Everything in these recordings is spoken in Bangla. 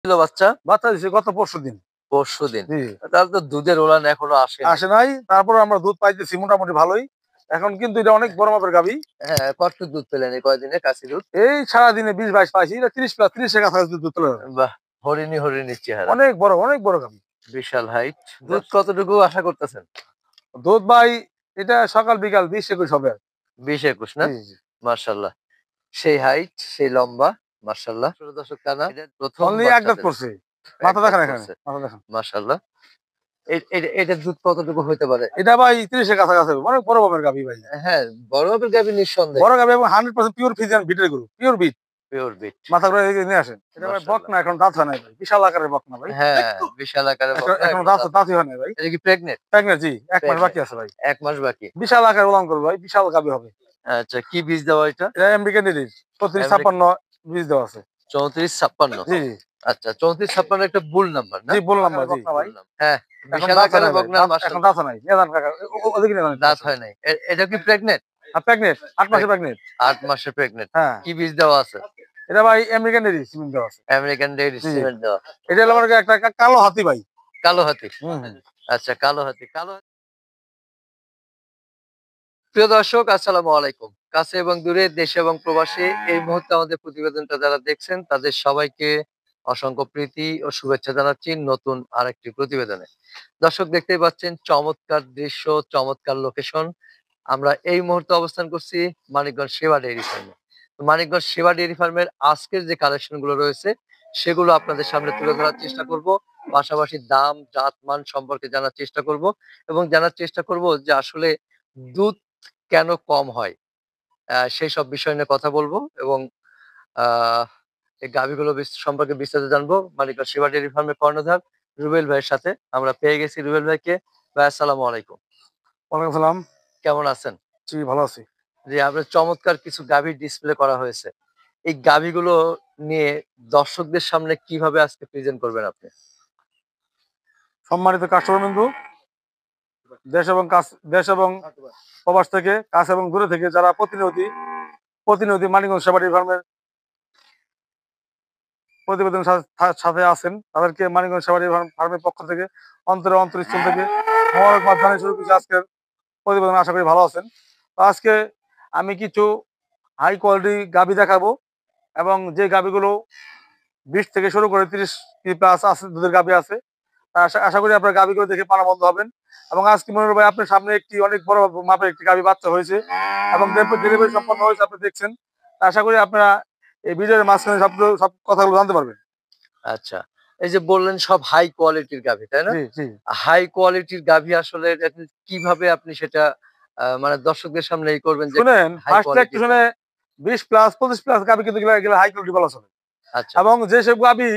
ছিল বাচ্চা? বাচ্চা দিছে গত পরশুদিন। পরশুদিন। জি। তাহলে তো দুধের ওলান এখনো আসে নাই। আসে নাই। তারপরে আমরা দুধ পাইতেছি মোটামুটি ভালোই। এখন কিন্তু এটা অনেক বড় মাপের গাভী। হ্যাঁ, কতটুক দুধ পেলেন এই কয়দিনে কাশি দুধ? এই সারাদিনে ২০-২২ পাইছি। এটা ৩০ প্লাস ৩০ এর কাছাকাছি দুধ চলে যাবে। বাহ! হরিণীর চেহারা। অনেক বড় গাভী। বিশাল হাইট। দুধ বাস কতটুকু আশা করতেছেন? দুধ ভাই এটা সকাল বিকাল ২০-২১ হবে আর। ২০-২১ না? জি, জি। মাশাআল্লাহ। সেই হাইট, সেই লম্বা। মাশাআল্লাহ। ষোলো দশক টানা। এটা ১ম অনলি ১ বাচ্চা দাঁত দেন। পড়ছে। এক মাথা দাঁত দেখান এখানে। পড়ছে। মাথা দেখান। মাশাআল্লাহ। এটার দুধ কতটুকু হইতে পারে? এটা ভাই ৩০ এর কাছাকাছি হবে। অনেক বড় মাপের গাভী ভাই। হ্যাঁ, বড় মাপের গাভী নিঃসন্দেহে। বড় গাভী এবং 100% পিওর ফ্রিজিয়ান বিটের গরু। পিওর বিট। পিওর বিট। মাথা ঘুরায় এদিকে নিয়ে আসেন। এটা ভাই মাশাআল্লাহ। বকনা এখন দাঁত হয় নাই ভাই। বিশাল আকারের বকনা ভাই। হ্যাঁ, বিশাল আকারের বকনা এখনো এখনো দাঁত দাঁতই হয় নাই ভাই। এটা কি প্রেগনেন্ট? প্রেগন্যান্ট জি। ১ মাস বাকি প্রেগনেন্ট। আছে ভাই। ১ মাস বাকি। বিশাল আকারের উলান করবে ভাই। বিশাল গাভী হবে। আচ্ছা, কি বীজ দেওয়া এটা? এটা আমেরিকান ডেইরি ৩৪-৫৬ আমেরিকান বীজ দেওয়া আছে। ৩৪-৫৬। জি, জি। আচ্ছা, 34-56 একটা বুল নাম্বার না? জি বললাম না জি। বকনা ভাই। হ্যাঁ, এখন বিশাল দাঁত হয় আকারের নাই ভাই। বকনা এখন মাশাআল্লাহ। দাঁত হয় নাই। নিয়ে যান কাকা। ওদিকে নিয়ে যান একটু দাঁত কষ্ট করে। হয় নাই। এটা কি প্রেগনেন্ট? প্রেগনেন্ট ৮ মাসের প্রেগনেন্ট। ৮ মাসের প্রেগনেন্ট। হ্যাঁ। কি বীজ দেওয়া আছে? এটা ভাই আমেরিকান ডেইরি সিমেন্ট দেওয়া আছে। আমেরিকান ডেইরি জি, জি। সিমেন্ট দেওয়া। এটা হলো আমার একটা কালো হাতি ভাই। কালো হাতি। হুম। আচ্ছা, কালো হাতি। প্রিয় দর্শক, আসসালামু আলাইকুম। কাছে এবং দূরে, দেশে এবং প্রবাসী এই মুহূর্তে আমাদের প্রতিবেদনটা যারা দেখছেন তাদের সবাইকে অসংখ্য প্রীতি ও শুভেচ্ছা জানাচ্ছি নতুন আরেকটি প্রতিবেদনে। দর্শক, দেখতেই পাচ্ছেন চমৎকার দৃশ্য, চমৎকার লোকেশন। আমরা এই মুহূর্তে অবস্থান করছি মানিকগঞ্জ সেবা ডেইরি ফার্মে। মানিকগঞ্জ সেবা ডেইরি ফার্মের আজকের যে কালেকশন গুলো রয়েছে সেগুলো আপনাদের সামনে তুলে ধরার চেষ্টা করব। পাশাপাশি দাম, জাত, মান সম্পর্কে জানার চেষ্টা করব এবং জানার চেষ্টা করব যে আসলে দুধ কেন কম হয়? সেইসব বিষয় নিয়ে কথা বলবো এবং আহ এই গাভীগুলো সম্পর্কে বিস্তারিত জানবো মানিকগঞ্জ সেবা ডেইরি ফার্মের কর্ণধার রুবেল ভাইয়ের সাথে। আমরা পেয়ে গেছি রুবেল ভাইকে। ভাই, আসসালামু আলাইকুম। ওয়ালাইকুম সালাম। কেমন আছেন? জি ভালো আছি। জি, আপনার চমৎকার কিছু গাভীর ডিসপ্লে করা হয়েছে। এই গাভীগুলো নিয়ে দর্শকদের সামনে কিভাবে আজকে প্রেজেন্ট করবেন আপনি? সম্মানিত কাস্টমার বিন্দু, দেশ এবং প্রবাস থেকে কাছ এবং দূরে থেকে যারা প্রতিনিয়তি মানিকগঞ্জ সেবা ডেইরি ফার্মের প্রতিবেদনের সাথে আছেন তাদেরকে মানিকগঞ্জ সেবা ডেইরি ফার্মের পক্ষ থেকে অন্তরস্থল থেকে মোবারকবাদ জানিয়ে শুরু করছি আজকের প্রতিবেদন। আশা করি ভালো আছেন। তো আজকে আমি কিছু হাই কোয়ালিটি গাভী দেখাবো এবং যে গাভীগুলো ২০ থেকে শুরু করে ৩০ প্লাস আছে দুধের গাভী আছে। আশা করি আপনার গাভীগুলো দেখে প্রাণবন্ত হবেন। এবং আজকে মনির ভাই আপনার সামনে একটি অনেক বড় মাপের একটি গাভী বাচ্চা হয়েছে এবং ডেলিভারি সম্পন্ন হয়েছে আপনি দেখছেন। তা আশা করি আপনারা এই ভিডিওর মাঝখানে সব কথাগুলো জানতে পারবেন। আচ্ছা, এই যে বললেন সব হাই কোয়ালিটির গাভী, তাই না? জি, জি। হাই কোয়ালিটির গাভী আসলে এটা কিভাবে আপনি সেটা মানে দর্শকদের সামনে করবেন যে শুনেন হাই ফার্স্ট কোয়ালিটির? শুনে ২০ প্লাস ২৫ প্লাস গাভী কিন্তু এগুলো হাই কোয়ালিটি বলা চলে। আচ্ছা, এবং যেসব গাভী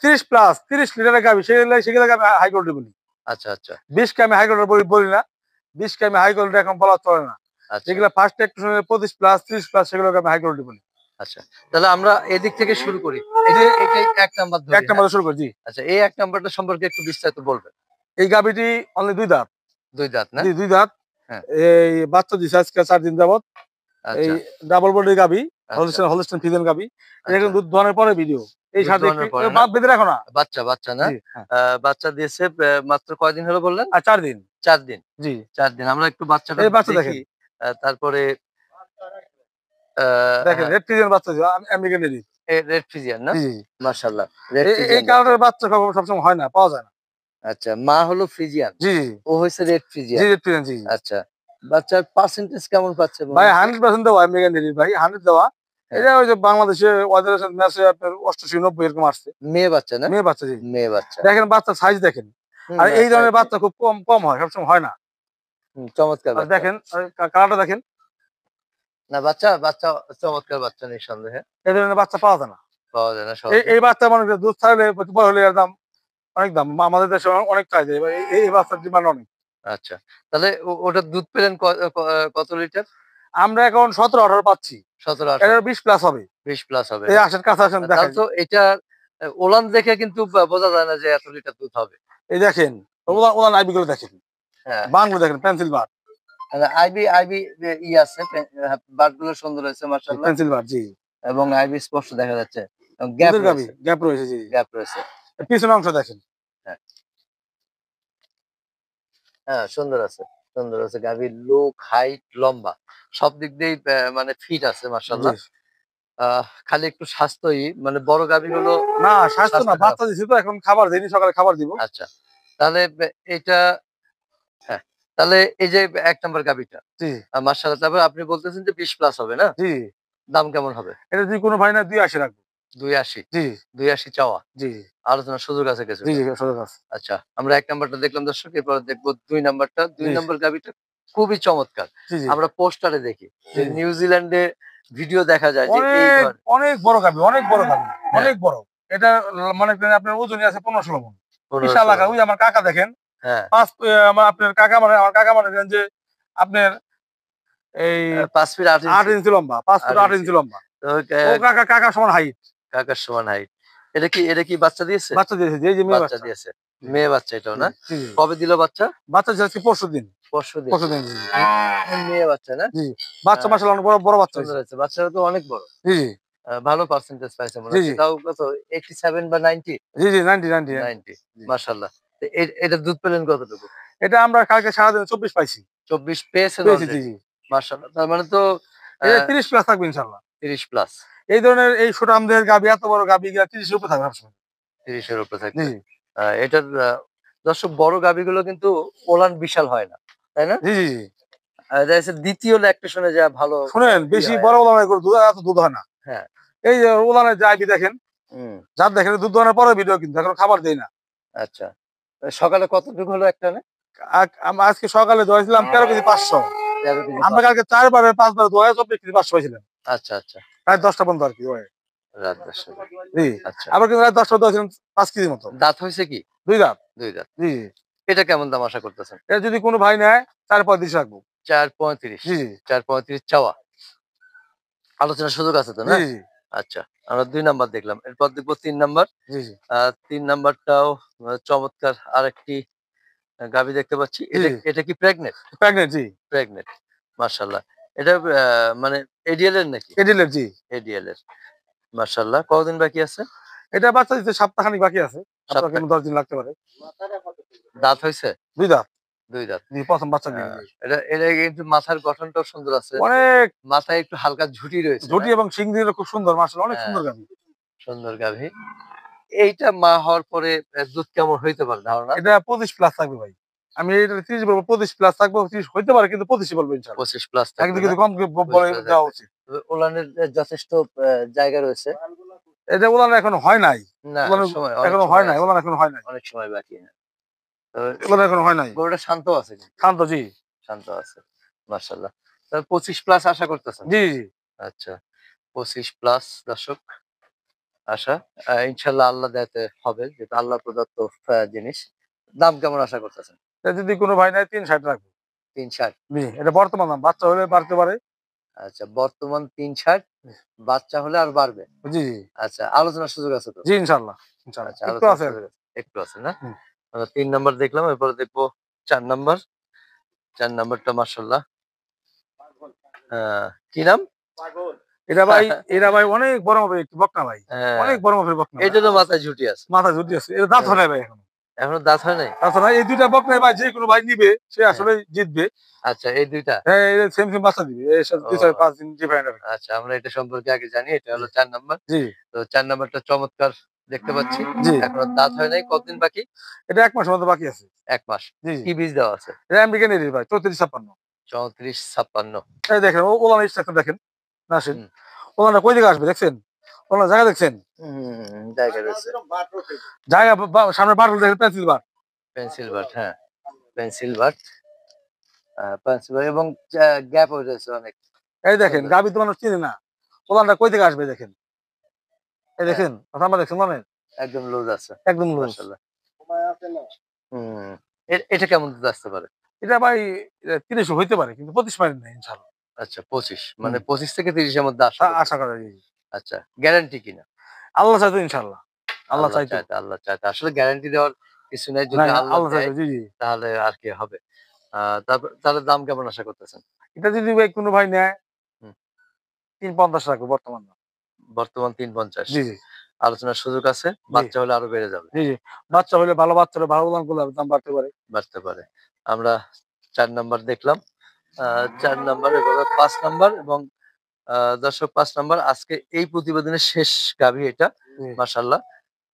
৩০ প্লাস ৩০ লিটারের গাভী সেগুলো আমি হাই কোয়ালিটি বলি। আচ্ছা, ২০ কে আমি হাই কোয়ালিটি বলি না। ২০ কে আমি হাই কোয়ালিটি এখন বলা চলে না। আচ্ছা, যেগুলো ফার্স্ট শুনে ২৫ প্লাস ৩০ প্লাস সেগুলোকে আমি হাই কোয়ালিটি বলি। আচ্ছা। তাহলে আমরা এদিক থেকে শুরু করি। যে এটাই ১ নাম্বার ১ ধরি, হ্যাঁ? নাম্বারে শুরু করি জি। আচ্ছা, এই ১ নাম্বারটা সম্পর্কে একটু বিস্তারিত বলবেন। এই গাভীটি অনলি ২ দাঁত। ২ দাঁত না? জি ২ দাঁত। হ্যাঁ, এই বাচ্চা দিছে আজকে ৪ দিন যাবত। এই আচ্ছা, ডাবল বডির গাভী, আচ্ছা, হলস্টেইন ফ্রিজিয়ান গাভী। এটা আচ্ছা। কিন্তু দুধ দোয়ানোর পরে ভিডিও। এই দুধ সাথে একটু দোয়ানোর পরে না? বাপ বেঁধে রাখো না। বাচ্চা না? জি, হ্যাঁ। বাচ্চা দিয়েছে মাত্র কয়দিন হলো বললেন? ৪ দিন। ৪ দিন। জি। ৪ দিন। আমরা একটু বাচ্চাটা এই বাচ্চা দেখেন। দেখি। তারপরে দেখেন হ্যাঁ, রেড ফ্রিজিয়ান বাচ্চা আমেরিকান ডেইরি। রেড ফ্রিজিয়ান না? জি, জি। মাশাআল্লাহ। রেড এই ফ্রিজিয়ান বাচ্চা। কালারের বাচ্চা সবসময় হয় না, পাওয়া যায় না। আচ্ছা, মা হলো ফ্রিজিয়ান। জি, ও হইছে রেড জি, ফ্রিজিয়ান। রেড ফ্রিজিয়ান জি, জি। আচ্ছা। বাচ্চার পার্সেন্টেজ কেমন পাচ্ছে মনে ভাই হচ্ছে? 100% দেওয়া আমেরিকান ডেইরি ভাই, 100 দেওয়া। হ্যাঁ, এটা ওই যে বাংলাদেশে ওয়াদের সাথে ম্যাচে আপনার 88-90 এরকম আসছে। মেয়ে বাচ্চা না? মেয়ে বাচ্চা জি। মেয়ে বাচ্চা। দেখেন বাচ্চার সাইজ দেখেন। হুম, আর না এই সাইজ ধরনের বাচ্চা খুব কম হয়, সবসময় হয় না। চমৎকার আর বাচ্চা। দেখেন কালারটা দেখেন। না, বাচ্চা চমৎকার বাচ্চা নিঃসন্দেহে। এই ধরনের বাচ্চা পাওয়া যায় না। পাওয়া যায় না সহজে। এই বাচ্চা মানুষ দুধ ছাড়লে বড় হলে এর দাম অনেক দাম। আমাদের দেশে অনেক চাহিদা। এবার এই বাচ্চার ডিমান্ড অনেক। আচ্ছা। তাহলে ওটার দুধ পেলেন কত লিটার? আমরা এখন ১৭-১৮ পাচ্ছি। ১৭-১৮। এটার 20 প্লাস হবে। ২০ প্লাস হবে এই না? আসেন কাছে আসেন তাহলে দেখাই। তো এটা ওলান দেখে কিন্তু বোঝা যায় না যে এত লিটার দুধ হবে। এই দেখেন হুম, ওলান আইবি গুলো দেখেন। হ্যাঁ। বাংলো দেখেন পেন্সিল বার। মানে আইবি আছে বাট গুলো সুন্দর হয়েছে মাশাআল্লাহ। পেন্সিল বার জি। এবং আইবি স্পষ্ট দেখা যাচ্ছে। গ্যাপ দুধের গাভী, রয়েছে, গ্যাপ রয়েছে, জি, জি। গ্যাপ রয়েছে। পিছনের অংশ দেখেন। হ্যাঁ, হ্যাঁ, সুন্দর আছে, সুন্দর আছে। গাভীর লুক, হাইট, লম্বা সব দিক দিয়েই মানে ফিট আছে জি। মাশাআল্লাহ। খালি একটু স্বাস্থ্যই মানে বড় গাভীগুলো না স্বাস্থ্য না, স্বাস্থ্য খারাপ বাচ্চা হয়। দিছি তো এখন খাবার দেইনি, সকালে খাবার দিব। আচ্ছা। তাহলে এটা হ্যাঁ, তাহলে এই যে ১ নাম্বার গাভীটা জি, মাশাআল্লাহ তারপরে আপনি বলতেছেন যে 20 প্লাস হবে না? জি। দাম কেমন হবে? এটা যদি কোনো ভাই না ২৮ রাখবো। ২.৮, জি, ২.৮ চাওয়া। জি, আলোচনার সুযোগ আছে জি, কিছুটা। জি, সোজা কাজ। আচ্ছা, আমরা ১ নাম্বারটা দেখলাম দর্শক, এরপরে দেখবো ২ নাম্বারটা। ২ জি, নাম্বার গাভীটা খুবই চমৎকার। জি, জি, আমরা পোস্টারে দেখি জি। যে নিউজিল্যান্ডে ভিডিও দেখা যায় যে এই অনেক, ধরনের অনেক বড় গাভী, অনেক বড় গাভী, হ্যাঁ, অনেক বড়। এটা মনে করেন আপনার ওজনই আছে ১৫-১৬ মণ। বিশাল ১৫-১৬ আকার। ওই মণ। যে আমার কাকা দেখেন, হ্যান ৫ আমার আপনার কাকা মানে আমার কাকা মনে করেন যে আপনার এই ৫ ফিট ৮ ৮ ইঞ্চি, ইঞ্চি লম্বা, ৫ ফুট ৮ ৮ ইঞ্চি। ইঞ্চি লম্বা। তো ও কাকা সমান হাইট। কাকার সমান হাইট। এটা কি বাচ্চা দিয়েছে? বাচ্চা দিয়েছে, এই যে মেয়ে বাচ্চা বাচ্চা। দিয়েছে। জি, মেয়ে বাচ্চা এটাও জি, না? জি, জি। কবে দিল বাচ্চা? বাচ্চা দিয়েছে আজকে পরশুদিন। পরশুদিন। পরশুদিন, জি, জি। মেয়ে বাচ্চা না? জি। বাচ্চা হ্যাঁ, মাশাআল্লাহ অনেক বড়, বড় বাচ্চা সুন্দর হইছে। হয়েছে। বাচ্চাটা তো অনেক বড়। জি, জি, ভালো পার্সেন্টেজ পাইছে মনে জি, হচ্ছে। জি, তাও কত 87 বা 90? জি, জি, 90, 90, 90 জি। মাশাআল্লাহ। তো এটার দুধ পেলেন কতটুকু? এটা আমরা কালকে সারাদিনে 24 পাইছি। ২৪ পেয়েছেন পেয়েছি, জি, অলরেডি। জি। মাশাআল্লাহ। তার মানে তো আ এটা 30 প্লাস থাকবে ইনশাআল্লাহ। ৩০ প্লাস। এই ধরনের এই সুঠামদের গাভী, এত বড় গাভী গুলা 30 এর উপরে থাকবে সবসময়। ৩০ এর উপরে জি, থাকবে। এটার দর্শক বড় গাভীগুলো কিন্তু ওলান বিশাল হয় না। তাই না? জি, জি, জি। দেখা যাচ্ছে ২য় ল্যাকটেশনে যা ভালো শুনেন ইয়ে বেশি হয় বড় আরকি। উলানের গরু দুধ এত দুধ হয় না। হ্যাঁ। এই যে উলানের যে আইবি দেখেন, হুম, জাত দেখেন দুধ দোহানোর পরে ভিডিও কিন্তু এখনো খাবার দেই না। আচ্ছা। সকালে কতটুকু হলো একটানে? আজকে সকালে দোয়াইছিলাম 13 কেজি 500। ১৩ কেজি আমরা ৫০০। কালকে 4 বারে 5 বারে দোয়া 24 কেজি 500 হয়েছিলেন। আচ্ছা, আচ্ছা। রাত 10টা পর্যন্ত আরকি দোয়া। রাত ১০টা য়। জি। আচ্ছা। আবার কিন্তু রাত 10টা দোয়াইছিলাম 5 কেজির মতো। দাঁত হইছে কি? ২ দাঁত। ২ দাঁত। জি, জি। এটা কেমন দাম আশা করতেছেন? এটা যদি কোনো ভাই নেয় 4.35 রাখবো। ৪.৩৫, জি, জি, ৪.৩৫ চাওয়া। আলোচনার সুযোগ আছে তো জি, না? জি, জি, আচ্ছা। আমরা ২ নাম্বার দেখলাম। এরপর দেখব ৩ নাম্বার। জি, জি, ৩ নাম্বারটাও চমৎকার আরেকটি গাভী দেখতে পাচ্ছি। জি, এটা এটা কি প্রেগনেন্ট? প্রেগনেন্ট জি। প্রেগনেন্ট। মাশাআল্লাহ। এটা মানে এডিএল এর নাকি? এডিলের জি। এডিএল এর। মাশাআল্লাহ। কতদিন বাকি আছে? এটা বাচ্চা দিতে সপ্তাহখানেক বাকি আছে। সপ্তাহ সপ্তাহ কিংবা 10 দিন লাগতে পারে। দাঁত হইছে? ২ দাঁত। ২ দাঁত। জি, ১ম বাচ্চা আ দিবে জি। এটা এটা কিন্তু মাথার গঠনটাও সুন্দর আছে। অনেক মাথায় একটু হালকা ঝুঁটি রয়েছে না? ঝুঁটি এবং শিং দিয়ে খুব সুন্দর মাশাআল্লাহ অনেক হ্যাঁ, সুন্দর গাভী। সুন্দর গাভী। এইটা মা হওয়ার পরে দুধ কেমন হইতে পারে ধারণা? এটা 25 প্লাস থাকবে ভাই। আমি এটা 30 বলবো, 25 প্লাস থাকবে, 30 হইতে পারে কিন্তু 25 ই বলবো ইনশাআল্লাহ। ২৫ প্লাস ১ থাকবে ২ না? কেজি কম ২৫ বলে প্লাস দেওয়া থাকবে। উচিত। তবে ওলানের যথেষ্ট জায়গা রয়েছে। এটা উলান এখনো হয় নাই। না উলান অনেক এখনো হয় সময় নাই, আছে। উলান এখনো হয় নাই। অনেক সময় বাকি। হ্যাঁ। তবে উলান এখনো হয় নাই। গরুটা শান্ত আছে কিন্তু। শান্ত জি। শান্ত আছে। মাশাআল্লাহ। তবে ২৫ প্লাস আশা করতেছেন? জি, জি। আচ্ছা। ২৫ প্লাস দর্শক আশা। ইনশাআল্লাহ আল্লাহ দয়াতে হবে। যেহেতু আল্লাহ প্রদত্ত জিনিস। দাম কেমন আশা করতেছেন? এটা যদি কোনো ভাই নেয় ৩৬০ রাখবো। ৩৬০। জি, এটা বর্তমান দাম। বাচ্চা হলে বাড়তে পারে। আচ্ছা, বর্তমান ৩৬০, বাচ্চা হলে আর বাড়বে। জি, জি। আচ্ছা, আলোচনার সুযোগ আছে তো? জি, ইনশাআল্লাহ। ইনশাআল্লাহ। আচ্ছা, একটু আলোচনার আছে সুযোগ আরকি। আছে। একটু আছে না? হুম। আমরা ৩ নাম্বার দেখলাম। এরপরে দেখবো ৪ নাম্বার। ৪ নাম্বারটা মাশাআল্লাহ। আ কি নাম? এটা ভাই অনেক বড় মাপের একটি বকনা ভাই। হ্যাঁ, অনেক বড় মাপের বকনা ভাই। এটারও মাথায় ঝুঁটি আছে। মাথায় ঝুঁটি আছে। এটা দাঁত হ্যাঁ, হয় নাই ভাই এখনো। এখনো দাঁত হয় নাই? তাছাড়া এই ২ টা বকনাই ভাই যে কোনো ভাই নিবে সে হ্যাঁ, আসলেই জিতবে। আচ্ছা এই ২ টা? হ্যাঁ, এই সেম বাচ্চা দিবে। এর সাথে ও ২ থেকে ৫ দিন ডিফারেন্ট হবে। আচ্ছা, আমরা এটা সম্পর্কে আগে জানি। এটা জি, হলো ৪ নাম্বার। জি, তো ৪ নাম্বারটা চমৎকার দেখতে পাচ্ছি। জি। এখনো দাঁত হয় নাই। কতদিন বাকি? এটা ১ মাসের মতো বাকি আছে। ১ মাস। জি, জি। কি বীজ দেওয়া আছে? এটা আমেরিকান এরির ভাই ৩৪-৫৬। ৩৪-৫৬। এই দেখেন ওলান স্ট্রাকচার দেখেন। নাসেন। হুম, ওলানটা কই দিকে আসবে দেখছেন? ওলানের জায়গা দেখছেন? জায়গা রয়েছে। জায়গা সামনে বাটুল দেখেন পেন্সিল বাট। পেন্সিল বাট হ্যাঁ, পেন্সিল বাট। পেন্সিল বাট এবং গ্যাপ হয়ে রয়েছে অনেক এই দেখেন সুন্দর। গাভী তো মানুষ চিনে না। ওলানটা কই থেকে আসবে দেখেন। এই হ্যাঁ, দেখেন কথা আমরা দেখছেন ওলানের? একদম লুজ আছে। একদম লুজ। মাশাআল্লাহ। হুম। এটা কেমন দুধ আসতে পারে? এটা ভাই ৩০ হইতে পারে কিন্তু ২৫ পারেন না ইনশাআল্লাহ। আচ্ছা ২৫ হুম। মানে ২৫ থেকে ৩০ এর মধ্যে আশা আশা করতেছেন। করা যায়। আচ্ছা, গ্যারান্টি কিনা? আল্লাহ চাইতো ইনশাআল্লাহ। আল্লাহ আল্লাহ চাইতো। চাইতে, আল্লাহ চাইতে। আসলে গ্যারান্টি দেওয়ার কিছু নাই। যদি নাই আল্লাহ আল্লাহ দেয় চাইতো। জি, জি। তাহলে আর কি হবে। আ তারপর তাহলে দাম কেমন আশা করতেছেন? এটা যদি ভাই কোনো ভাই নেয় হুম, ৩৫০ রাখবো বর্তমান দাম। বর্তমান ৩.৫০। জি, জি। আলোচনার সুযোগ আছে, জি বাচ্চা হলে আরো বেড়ে যাবে। জি জি বাচ্চা হলে ভালো, বাচ্চারা ভালো উলান করলে দাম বাড়তে পারে। বাড়তে পারে। আমরা ৪ নাম্বার দেখলাম। ৪ নাম্বার এভাবে ৫ নাম্বার এবং দর্শক ৫ নাম্বার আজকে এই প্রতিবেদনের শেষ গাভী এটা। জি মাশাআল্লাহ।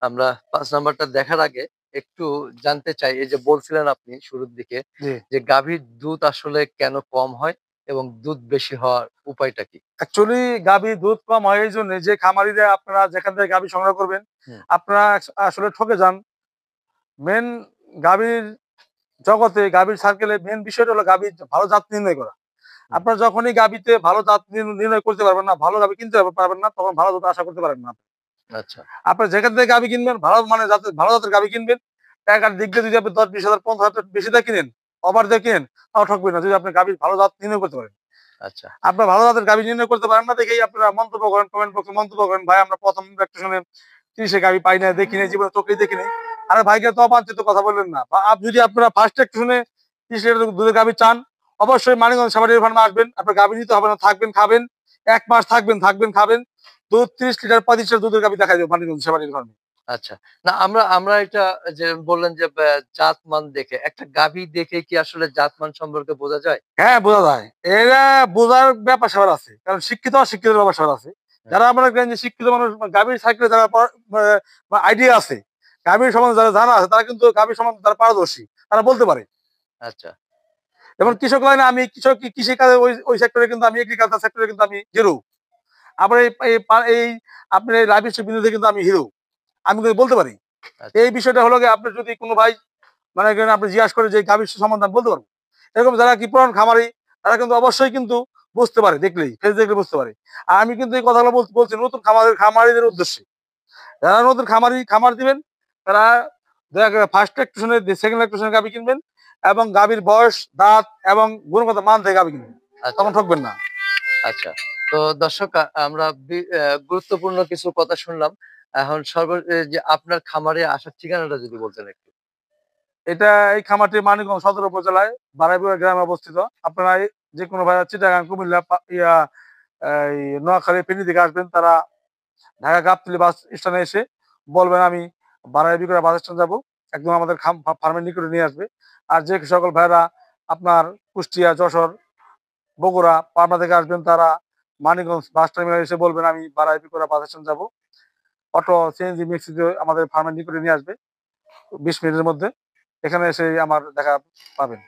আমরা ৫ নাম্বারটা দেখার আগে একটু জানতে চাই, এই যে বলছিলেন আপনি শুরুর দিকে জি যে গাভীর দুধ আসলে কেন কম হয় এবং দুধ বেশি হওয়ার উপায়টা কি? অ্যাকচুয়ালি গাভীর দুধ কম হয় এই জন্য যে খামারিরা আপনারা যেখান থেকে গাভী সংগ্রহ করবেন হুম, আপনারা আসলে ঠকে যান। মেন গাভীর জগতে গাভীর সার্কেলে মেন বিষয়টা হলো গাভীর ভালো জাত নির্ণয় করা। হুম। আপনার যখনই গাভীতে ভালো জাত নির্ণয় করতে পারবেন না, ভালো গাভী কিনতে পারবেন না, তখন ভালো দুধ আশা করতে পারেন না। আচ্ছা, আপনার যেখান থেকে গাভী কিনবেন ভালো মানে জাতের ভালো জাতের গাভী কিনবেন। টাকার দিক দিয়ে যদি আপনি ১০-২০ হাজার ৫০ হাজার বেশি দিয়ে কিনেন, ওভার দিয়ে কিনেন, তাও ঠকবেন না যদি আপনি গাভীর ভালো জাত নির্ণয় করতে পারেন। আচ্ছা, আপনার ভালো জাতের গাভী নির্ণয় করতে পারেন না দেখেই আপনারা মন্তব্য করেন, কমেন্ট বক্সে মন্তব্য করেন, ভাই আমরা প্রথম একটা শুনে ৩০-এ গাভী পাই না, দেখি নাই, জীবনে চোখেই দেখি নাই। আরে ভাইকে তো অবাঞ্ছিত কথা বললেন না। বা যদি আপনারা ফার্স্ট একটা শুনে ৩০ লিটার দুধের গাভী চান, অবশ্যই মানিকগঞ্জ সাভারের ফার্মে আসবেন। আপনার গাভী নিতে হবে না, থাকবেন খাবেন। ১ মাস থাকবেন, থাকবেন খাবেন। দুধ ৩০ লিটার ৩৫ লিটার দুধের গাভী দেখা যাবে মানিকগঞ্জ সাভারের ফার্মে। আচ্ছা। না আমরা আমরা এটা যে বললেন যে জাতমান দেখে, একটা গাভী দেখে কি আসলে জাতমান সম্পর্কে বোঝা যায়? হ্যাঁ, বোঝা যায়। এরা বোঝার ব্যাপার-স্যাপার আছে। কারণ শিক্ষিত অশিক্ষিতের ব্যাপার-স্যাপার আছে। হ্যাঁ, যারা মনে করেন যে শিক্ষিত মানুষ গাভীর সাইকেলে যারা আইডিয়া আছে, গাভীর সম্বন্ধে যারা জানা আছে, তারা কিন্তু গাভীর সম্বন্ধে তারা পারদর্শী। তারা বলতে পারে। আচ্ছা। যেমন হুম, কৃষক লাইনে আমি কৃষিকাজে ওই সেক্টরে কিন্তু আমি এগ্রিকালচার সেক্টরে কিন্তু আমি হিরো। আবার এই আপনার এই লাইফস্টাইল বিজনেসে কিন্তু আমি হিরো। আমি কিন্তু বলতে পারি। আচ্ছা, এই বিষয়টা হলো গিয়ে আপনার যদি কোনো ভাই মানে করেন আপনি জিজ্ঞাসা করে যে গাভীর সম্বন্ধে আমি বলতে পারবো। এরকম যারা কি পুরান খামারি তারা কিন্তু অবশ্যই কিন্তু বুঝতে পারে, দেখলেই ফেস দেখলে বুঝতে পারে। আর আমি কিন্তু এই কথাগুলো বলছি নতুন খামারিদের উদ্দেশ্যে। যারা নতুন খামার দিবেন তারা দয়া করে ফার্স্ট ল্যাকটেশনের সেকেন্ড ল্যাকটেশনের গাভী কিনবেন এবং গাভীর বয়স, দাঁত এবং গুণগত মান থেকে গাভী কিনবেন। আচ্ছা, তখন ঠকবেন না। আচ্ছা। তো দর্শক আমরা গুরুত্বপূর্ণ কিছু কথা শুনলাম। এখন যে আপনার খামারে আসার ঠিকানাটা যদি বলতেন একটু। এটা এই খামারটি মানিকগঞ্জ সদর উপজেলায় বারাইপুর গ্রামে অবস্থিত। আপনারা যে কোনো ভাইয়া চিটাগাং, কুমিল্লা, এই নোয়াখালী, ফেনী থেকে আসবেন তারা ঢাকা গাবতলী বাস স্ট্যান্ডে এসে বলবেন আমি বারাইবিকরা বাস স্ট্যান্ড যাবো। একদম আমাদের ফার্মের নিকটে নিয়ে আসবে। আর যে সকল ভাইরা আপনার কুষ্টিয়া, যশোর, বগুড়া, পাবনা থেকে আসবেন তারা মানিকগঞ্জ বাস টার্মিনালে এসে বলবেন আমি বারাইবিকরা বাস স্ট্যান্ড যাবো। অটো, সিএনজি, মিক্সিতে আমাদের ফার্মের নিকটে নিয়ে আসবে ২০ মিনিটের মধ্যে। এখানে এসে আমার দেখা পাবেন।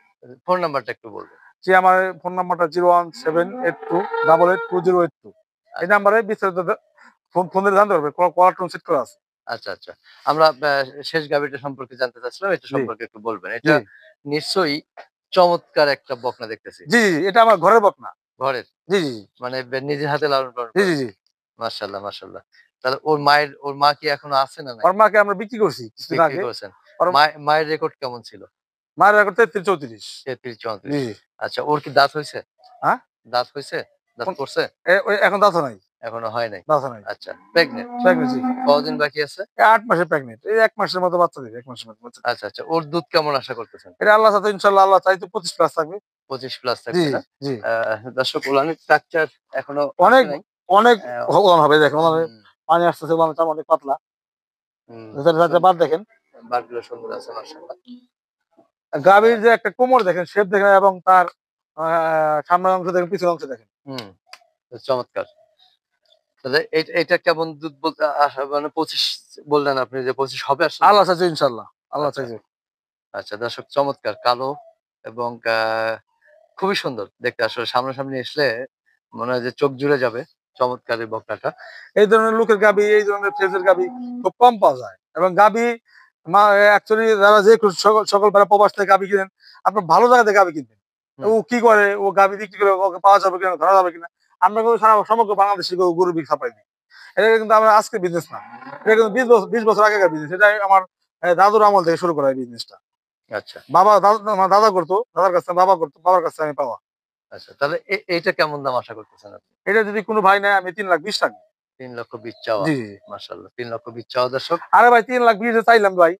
ফোন নাম্বারটা একটু বলবেন। জি, আমার ফোন নাম্বারটা 01782882082। এই আচ্ছা, নাম্বারে বিস্তারিত ফোন দিয়ে জানতে পারবে। কলার টোন সেট করা আছে। আচ্ছা, আচ্ছা। আমরা শেষ গাভীটা সম্পর্কে জানতে চাচ্ছিলাম। এটা জি, সম্পর্কে একটু বলবেন। জি। এটা নিশ্চয়ই চমৎকার একটা বকনা দেখতেছি। জি। এটা আমার ঘরের বকনা। ঘরের। জি, জি, মানে নিজের হাতে লালন পালন জি, জি, করেন। জি। মাশাআল্লাহ, মাশাআল্লাহ। তাহলে ওর মা কি এখনো আছে না নাই? ওর মাকে আমরা বিক্রি করছি কিছুদিন বিক্রি আগে। করেছেন। ওর মায়ের রেকর্ড কেমন ছিল? মায়ের রেকর্ড 33-34। 33-34। জি, জি। আচ্ছা, ওর কি দাঁত হইছে? হ্যাঁ? দাঁত হইছে? দাঁত কোন করছে? ওই এখন দাঁতও নাই। এখনো হয় নাই। দাঁতও নাই। আচ্ছা, প্রেগনেন্ট। প্রেগন্যান্ট জি। কতদিন বাকি আছে? ৮ মাসের প্রেগন্যান্ট। এই ১ মাসের মতো বাচ্চা দিবে। ১ মাসের মতো বাচ্চা দিবে। আচ্ছা, আচ্ছা। ওর দুধ কেমন আশা করতেছেন? এটা আল্লাহ চাইতে ইনশাআল্লাহ আল্লাহ চাইতে 25 প্লাস থাকবে। 25 প্লাস জি, থাকবে না? জি। দর্শক উলানের স্ট্রাকচার এখনো আসে অনেক নাই। অনেক অ্যা ভগবান হবে দেখেন ওনারে হুম, পানি আসতেছে ওনার চাম অনেক পাতলা। হুম। ভেতরে সুন বাদ দেখেন। বাটগুলো সুন্দর আছে মাশাআল্লাহ। গাভীর হ্যাঁ, যে একটা কোমর দেখেন, শেপ দেখেন এবং তার সামনের অংশ দেখেন, পিছনের অংশ দেখেন। হুম। চমৎকার। তাহলে এটা কেমন দুধ বলতে মানে 25 বললেন আপনি যে 25 হবে আসলে? আল্লাহ চাইছে ইনশাআল্লাহ। আল্লাহ আচ্ছা, চাইছে। আচ্ছা। দর্শক চমৎকার কালো এবং খুবই সুন্দর দেখতে, আসলে সামনাসামনি আসলে মনে হয় যে চোখ জুড়ে যাবে। চমৎকার এই বকনাটা। এই ধরনের লুকের গাভী, এই ধরনের ফেজের গাভী খুব কম পাওয়া যায়। এবং গাভী অ্যাকচুয়ালি যারা যে সকল ভাইরা প্রবাস থেকে গাভী কিনেন, আপনার ভালো জায়গা থেকে গাভী কিনবেন। হুম, ও কি করে? ও গাভী বিক্রি করে ওকে পাওয়া যাবে কিনা, ধরা যাবে কিনা? আমরা কিন্তু সারা সমগ্র বাংলাদেশে গরু সাপ্লাই দিই। এটা কিন্তু আমরা আজকের বিজনেস না। এটা কিন্তু ২০ বছর আগেকার বিজনেস। এটা আমার দাদুর আমল থেকে শুরু করা এই বিজনেসটা। আচ্ছা, আমার দাদা করতো, দাদার কাছ থেকে বাবা করতো, বাবার কাছ থেকে আমি পাওয়া। আচ্ছা। তাহলে এইটা কেমন দাম আশা করতেছেন আপনি? এটা যদি কোনো ভাই নেয় আমি ৩,২০,০০০ টাকা। ৩,২০,০০০ চাওয়া। জি, জি। মাশাআল্লাহ, ৩,২০,০০০ চাওয়া দর্শক। আরে ভাই ৩,২০,০০০ চাইলাম ভাই।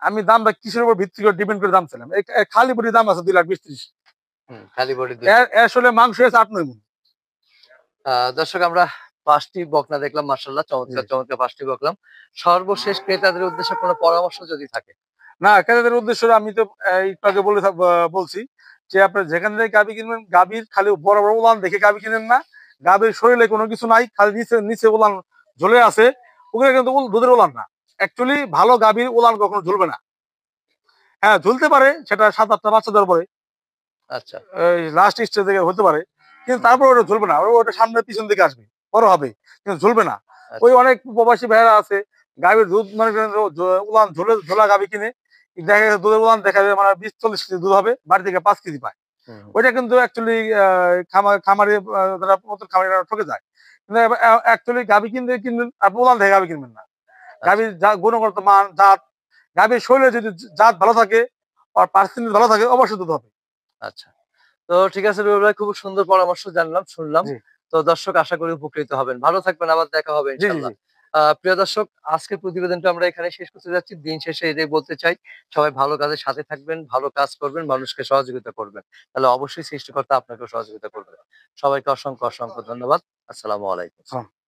আমি দামটা কিসের উপর ভিত্তি করে ডিপেন্ড করে দাম চাইলাম। খালি বডির দাম আছে ২,২০,৩০। হুম, খালি বডি ২ এর লাখ। এর আসলে মাংস আছে ৮-৯ মণ। দর্শক আমরা 5টি বকনা দেখলাম, মাশাআল্লাহ চমৎকার জি। চমৎকার 5টি বকলাম। সর্বশেষ ক্রেতাদের উদ্দেশ্যে কোনো পরামর্শ যদি থাকে? না, ক্রেতাদের উদ্দেশ্যে আমি তো একটু আগে বলছি যে আপনার যেখান থেকে গাভী কিনবেন, গাভীর খালি বড় বড় উলান দেখে গাভী কিনেন না। গাভীর শরীরে কোনো কিছু নাই, খালি নিচে নিচে উলান ঝুলে আছে, ওগুলো কিন্তু দুধের উলান না। অ্যাকচুয়ালি ভালো গাভীর উলান কখনো ঝুলবে না। হ্যাঁ, ঝুলতে পারে, সেটা ৭-৮টা বাচ্চা দেওয়ার পরে আচ্ছা। এই লাস্ট স্টেজ থেকে হতে পারে, কিন্তু হুম, তারপরে ওটা ঝুলবে না। ওটা সামনে পিছন দিকে আসবে, বড় হবে, কিন্তু ঝুলবে না। ওই আচ্ছা। অনেক প্রবাসী ভাইয়েরা আছে, গাভীর দুধ মনে করেন উলান ঝোলা গাভী কিনে, দেখা গেছে দুধের উলান দেখা যায় মানে ২০-৪০ কেজি দুধ হবে, বাড়ি থেকে ৫ কেজি পায়। হুম, হুম। ওইটা কিন্তু অ্যাকচুয়ালি খামারি যারা নতুন খামারিরা ঠকে যায়। কিন্তু অ্যাকচুয়ালি গাভী কিনবেন, আপনি উলান থেকে গাভী কিনবেন না। আচ্ছা, গাভীর গুণগত মান, জাত, গাভীর শরীরে যদি জাত ভালো থাকে আর পার্সেন্টেজ ভালো থাকে, অবশ্যই দুধ হবে। আচ্ছা। তো ঠিক আছে রুবেল ভাই, খুব সুন্দর পরামর্শ জানলাম, শুনলাম। জি, তো দর্শক আশা করি উপকৃত হবেন। ভালো থাকবেন, আবার দেখা হবে জি, জি, ইনশাআল্লাহ। জি। প্রিয় দর্শক, আজকের প্রতিবেদনটা আমরা এখানে শেষ করতে যাচ্ছি। দিন শেষে এটাই বলতে চাই, সবাই ভালো কাজের সাথে থাকবেন, ভালো কাজ করবেন, মানুষকে সহযোগিতা করবেন। তাহলে অবশ্যই সৃষ্টিকর্তা আপনাকেও সহযোগিতা করবে। সবাইকে অসংখ্য, অসংখ্য ধন্যবাদ। আসসালামু আলাইকুম। সালাম।